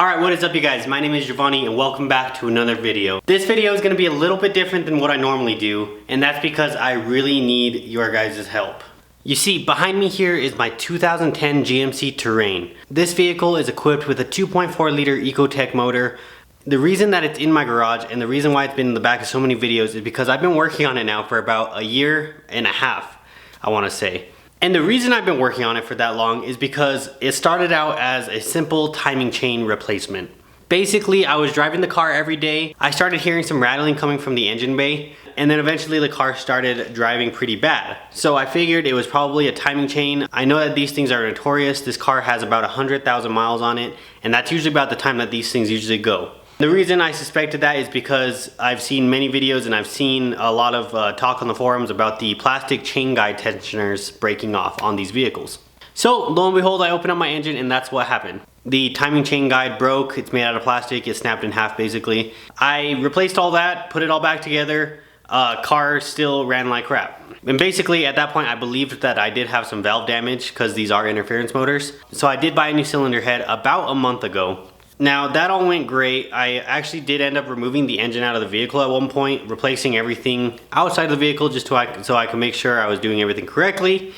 Alright, what is up you guys? My name is Jovani and welcome back to another video. This video is going to be a little bit different than what I normally do, and that's because I really need your guys' help. You see, behind me here is my 2010 GMC Terrain. This vehicle is equipped with a 2.4 liter Ecotec motor. The reason that it's in my garage and the reason why it's been in the back of so many videos is because I've been working on it now for about a year and a half, I want to say. And the reason I've been working on it for that long is because it started out as a simple timing chain replacement. Basically, I was driving the car every day. I started hearing some rattling coming from the engine bay, and then eventually the car started driving pretty bad. So I figured it was probably a timing chain. I know that these things are notorious. This car has about 100,000 miles on it, and that's usually about the time that these things usually go. The reason I suspected that is because I've seen many videos and I've seen a lot of talk on the forums about the plastic chain guide tensioners breaking off on these vehicles. So lo and behold, I opened up my engine and that's what happened. The timing chain guide broke. It's made out of plastic. It snapped in half basically. I replaced all that, put it all back together. Car still ran like crap. And basically at that point I believed that I did have some valve damage because these are interference motors. So I did buy a new cylinder head about a month ago. Now that all went great. I actually did end up removing the engine out of the vehicle at one point, replacing everything outside of the vehicle just so I could make sure I was doing everything correctly.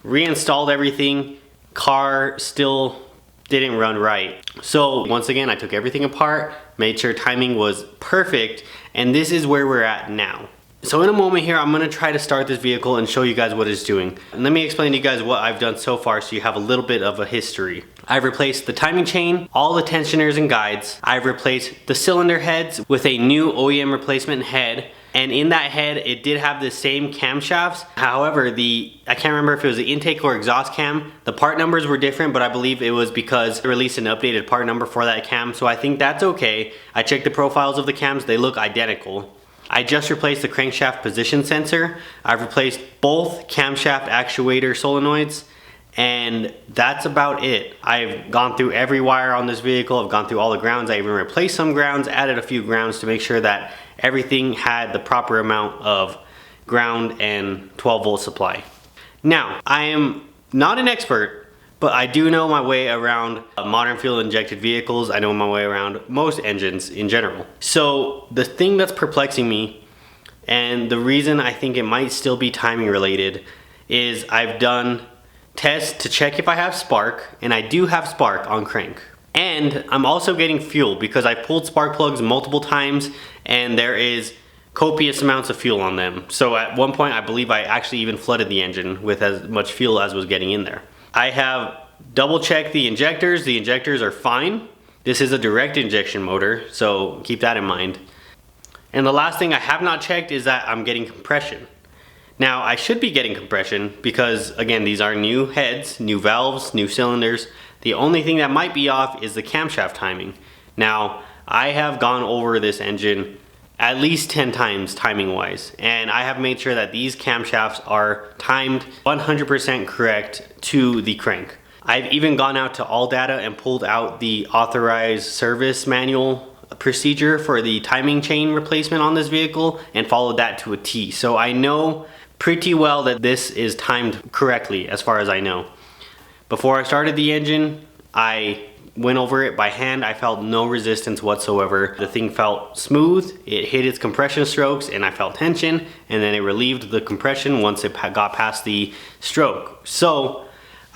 Reinstalled everything. Car still didn't run right. So once again, I took everything apart, made sure timing was perfect, and this is where we're at now. So in a moment here, I'm gonna try to start this vehicle and show you guys what it's doing. And let me explain to you guys what I've done so far so you have a little bit of a history. I've replaced the timing chain, all the tensioners and guides. I've replaced the cylinder heads with a new OEM replacement head. And in that head, it did have the same camshafts. However, I can't remember if it was the intake or exhaust cam. The part numbers were different, but I believe it was because they released an updated part number for that cam. So I think that's okay. I checked the profiles of the cams, they look identical. I just replaced the crankshaft position sensor. I've replaced both camshaft actuator solenoids, and that's about it. I've gone through every wire on this vehicle. I've gone through all the grounds. I even replaced some grounds, added a few grounds to make sure that everything had the proper amount of ground and 12 volt supply. Now, I am not an expert, but I do know my way around modern fuel injected vehicles. I know my way around most engines in general. So the thing that's perplexing me, and the reason I think it might still be timing related, is I've done tests to check if I have spark, and I do have spark on crank. And I'm also getting fuel because I pulled spark plugs multiple times and there is copious amounts of fuel on them. So at one point I believe I actually even flooded the engine with as much fuel as was getting in there. I have double checked the injectors. The injectors are fine. This is a direct injection motor, so keep that in mind. And the last thing I have not checked is that I'm getting compression. Now I should be getting compression because again, these are new heads, new valves, new cylinders. The only thing that might be off is the camshaft timing. Now I have gone over this engine at least 10 times timing wise, and I have made sure that these camshafts are timed 100% correct to the crank. I've even gone out to All Data and pulled out the authorized service manual procedure for the timing chain replacement on this vehicle and followed that to a T. So I know pretty well that this is timed correctly as far as I know. Before I started the engine, I went over it by hand. I felt no resistance whatsoever. The thing felt smooth. It hit its compression strokes and I felt tension, and then it relieved the compression once it got past the stroke. So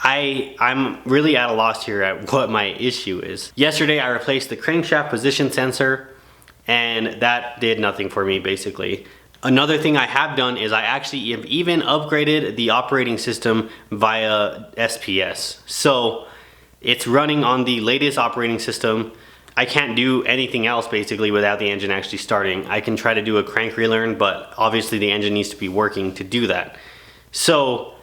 I'm really at a loss here at what my issue is. Yesterday I replaced the crankshaft position sensor and that did nothing for me basically. Another thing I have done is I actually have even upgraded the operating system via SPS. So it's running on the latest operating system. I can't do anything else basically without the engine actually starting. I can try to do a crank relearn, but obviously the engine needs to be working to do that. So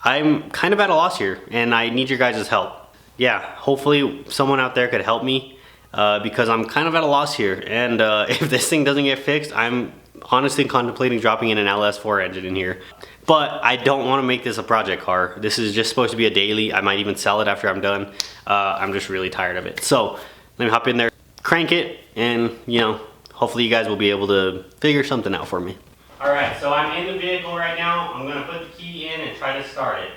I'm kind of at a loss here and I need your guys' help. Yeah, hopefully someone out there could help me because I'm kind of at a loss here. And if this thing doesn't get fixed, I'm honestly contemplating dropping in an LS4 engine in here. But I don't want to make this a project car. This is just supposed to be a daily. I might even sell it after I'm done. I'm just really tired of it. So let me hop in there, crank it, and you know, hopefully you guys will be able to figure something out for me. All right, so I'm in the vehicle right now. I'm gonna put the key in and try to start it.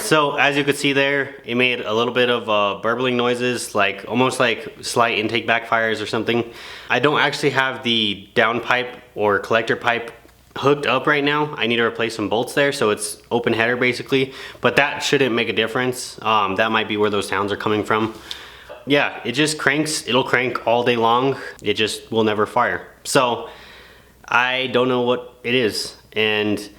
so as you could see there, it made a little bit of burbling noises, like almost like slight intake backfires or something. I don't actually have the downpipe or collector pipe hooked up right now. I need to replace some bolts there, so it's open header basically, but that shouldn't make a difference. That might be where those sounds are coming from. Yeah, it just cranks. It'll crank all day long. It just will never fire. So I don't know what it is, and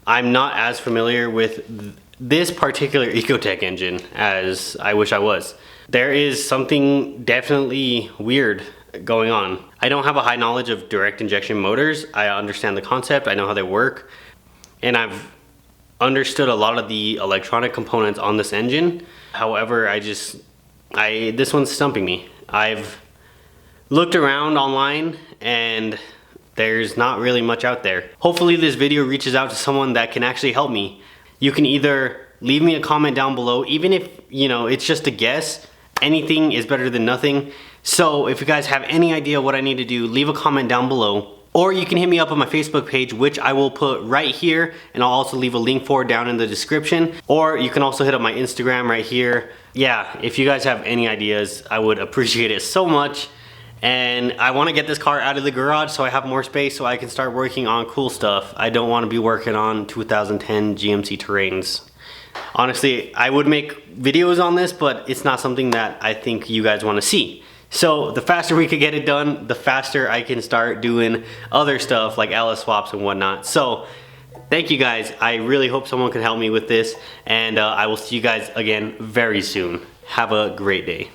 I'm not as familiar with this particular Ecotec engine as I wish I was. There is something definitely weird going on. I don't have a high knowledge of direct injection motors. I understand the concept, I know how they work, and I've understood a lot of the electronic components on this engine. However, this one's stumping me. I've looked around online and there's not really much out there. Hopefully this video reaches out to someone that can actually help me. You can either leave me a comment down below, even if, you know, it's just a guess. Anything is better than nothing. So if you guys have any idea what I need to do, leave a comment down below. Or you can hit me up on my Facebook page, which I will put right here, and I'll also leave a link for it down in the description. Or you can also hit up my Instagram right here. Yeah, if you guys have any ideas, I would appreciate it so much. And I want to get this car out of the garage so I have more space so I can start working on cool stuff. I don't want to be working on 2010 GMC Terrains. Honestly, I would make videos on this, but it's not something that I think you guys want to see. So the faster we could get it done, the faster I can start doing other stuff like LS swaps and whatnot. So thank you guys. I really hope someone can help me with this, and I will see you guys again very soon. Have a great day.